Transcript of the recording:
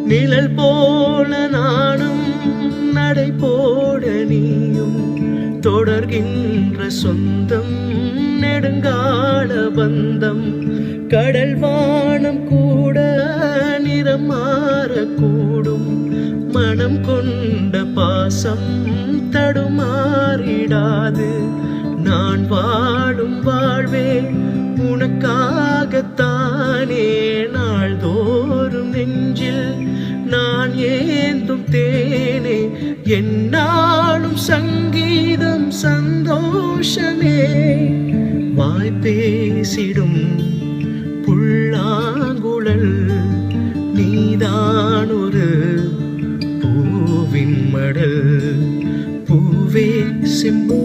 நிழல் போல நானும் நடை போட நீயும் தொடர்கின்ற சொந்தம் நெடுங்கால பந்தம். கடல் வானம் கூட நிறம் மாறக்கூடும், மனம் கொண்ட பாசம் தடுமாறிடாது. நான் வாழும் வாழ்வே உனக்காகத்தானே, நாள்தோறும் நெஞ்சில் நான் ஏந்தும் தேனே. என்னாலும் சங்கீதம் சந்தோஷமே, வாய் பேசிடும் புல்லாங்குழல் நீதான் ஒரு பூவின் மடல். பூவே செம்பூ